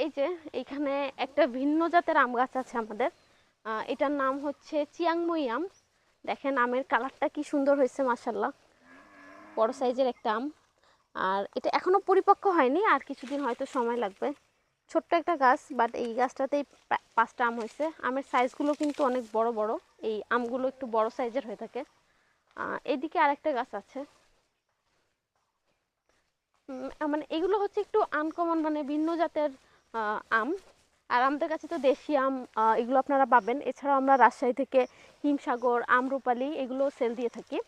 এই যে এইখানে একটা ভিন্ন জাতের আম গাছ আছে আমাদের। এটার নাম হচ্ছে চিয়াংমই আম। দেখেন আমের কালারটা কি সুন্দর হয়েছে, মাশাল্লাহ। বড় সাইজের একটা আম। আর এটা এখনো পরিপক্ক হয়নি, আর কিছুদিন হয়তো সময় লাগবে। ছোট্ট একটা গাছ, বাট এই গাছটাতেই 5টা আম হয়েছে। আমের সাইজগুলো কিন্তু অনেক বড় বড়। এই আমগুলো একটু বড় সাইজের হয়ে থাকে। এদিকে আরেকটা গাছ আছে। মানে এগুলো হচ্ছে একটু আনকমন, মানে ভিন্ন জাতের আম। আর আমাদের কাছে তো দেশি আম, এগুলো আপনারা পাবেন। এছাড়াও আমরা রাজশাহী থেকে হিমসাগর, আমরুপালি এগুলো সেল দিয়ে থাকি।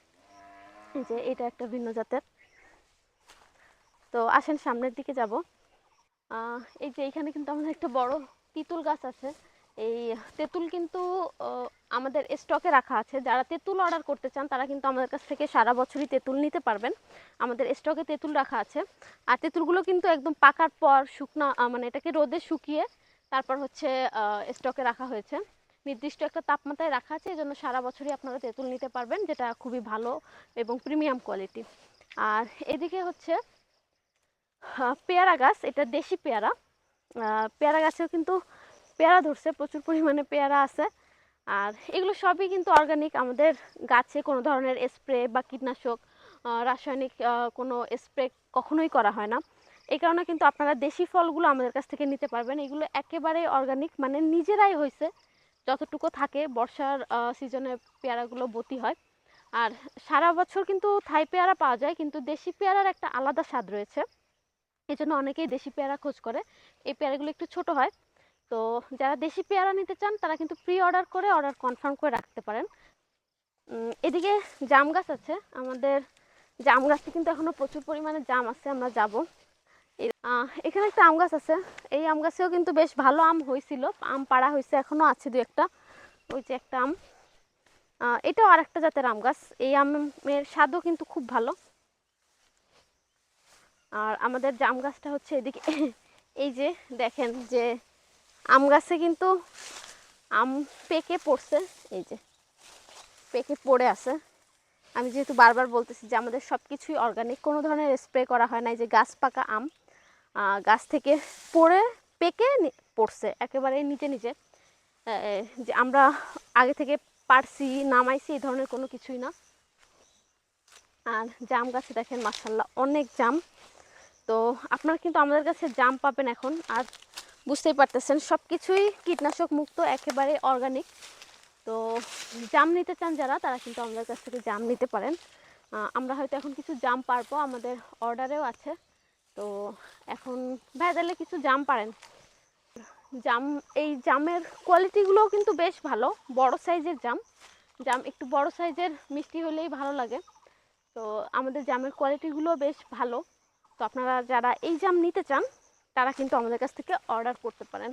এই যে এটা একটা ভিন্ন জাতের। তো আসেন সামনের দিকে যাব। এই যে এখানে কিন্তু আমাদের একটা বড় তেঁতুল গাছ আছে। এই তেঁতুল কিন্তু আমাদের স্টকে রাখা আছে। যারা তেঁতুল অর্ডার করতে চান তারা কিন্তু আমাদের কাছ থেকে সারা বছরই তেঁতুল নিতে পারবেন। আমাদের স্টকে তেঁতুল রাখা আছে। আর তেঁতুলগুলো কিন্তু একদম পাকার পর শুকনা, মানে এটাকে রোদে শুকিয়ে তারপর হচ্ছে স্টকে রাখা হয়েছে। নির্দিষ্ট একটা তাপমাত্রায় রাখা আছে, এই জন্য সারা বছরই আপনারা তেঁতুল নিতে পারবেন, যেটা খুবই ভালো এবং প্রিমিয়াম কোয়ালিটি। আর এদিকে হচ্ছে পেয়ারা গাছ, এটা দেশি পেয়ারা। পেয়ারা গাছেও কিন্তু পেয়ারা ধরছে, প্রচুর পরিমাণে পেয়ারা আছে। আর এগুলো সবই কিন্তু অর্গানিক। আমাদের গাছে কোনো ধরনের স্প্রে বা কীটনাশক, রাসায়নিক কোনো স্প্রে কখনোই করা হয় না। এই কারণে কিন্তু আপনারা দেশি ফলগুলো আমাদের কাছ থেকে নিতে পারবেন। এগুলো একেবারেই অর্গানিক, মানে নিজেরাই হয়েছে। যতটুকু থাকে বর্ষার সিজনে পেয়ারাগুলো বতি হয়। আর সারা বছর কিন্তু থাই পেয়ারা পাওয়া যায়, কিন্তু দেশি পেয়ারার একটা আলাদা স্বাদ রয়েছে। এই জন্য অনেকেই দেশি পেয়ারা খোঁজ করে। এই পেয়ারাগুলো একটু ছোট হয়। তো যারা দেশি পেয়ারা নিতে চান তারা কিন্তু প্রি অর্ডার করে অর্ডার কনফার্ম করে রাখতে পারেন। এদিকে জাম গাছ আছে আমাদের। জাম গাছে কিন্তু এখনো প্রচুর পরিমাণে জাম আছে, আমরা যাব। এখানে একটা আম গাছ আছে। এই আম গাছেও কিন্তু বেশ ভালো আম হয়েছিল, আম পাড়া হয়েছে, এখনো আছে দু একটা। ওই যে একটা আম। এটাও আর একটা জাতের আম গাছ। এই আমের স্বাদও কিন্তু খুব ভালো। আর আমাদের জাম গাছটা হচ্ছে এদিকে। এই যে দেখেন যে আম গাছে কিন্তু আম পেকে পড়ছে। এই যে পেকে পড়ে আছে। আমি যেহেতু বারবার বলতেছি যে আমাদের সব কিছুই অর্গানিক, কোনো ধরনের স্প্রে করা হয় না। এই যে গাছ পাকা আম, গাছ থেকে পড়ে পেকে পড়ছে একেবারে নিজে নিজে। যে আমরা আগে থেকে পারছি, নামাইছি, এই ধরনের কোনো কিছুই না। আর জাম গাছে দেখেন মাশাল্লাহ অনেক জাম। তো আপনারা কিন্তু আমাদের কাছে জাম পাবেন এখন। আর বুঝতেই পারতেছেন সব কিছুই কীটনাশক মুক্ত, একেবারে অর্গানিক। তো জাম নিতে চান যারা, তারা কিন্তু আমাদের কাছ থেকে জাম নিতে পারেন। আমরা হয়তো এখন কিছু জাম পারবো, আমাদের অর্ডারেও আছে। তো এখন ভেজালে কিছু জাম পারেন। জাম, এই জামের কোয়ালিটিগুলোও কিন্তু বেশ ভালো। বড় সাইজের জাম। জাম একটু বড় সাইজের মিষ্টি হলেই ভালো লাগে। তো আমাদের জামের কোয়ালিটিগুলো বেশ ভালো। তো আপনারা যারা এই জাম নিতে চান তারা কিন্তু আমাদের কাছ থেকে অর্ডার করতে পারেন।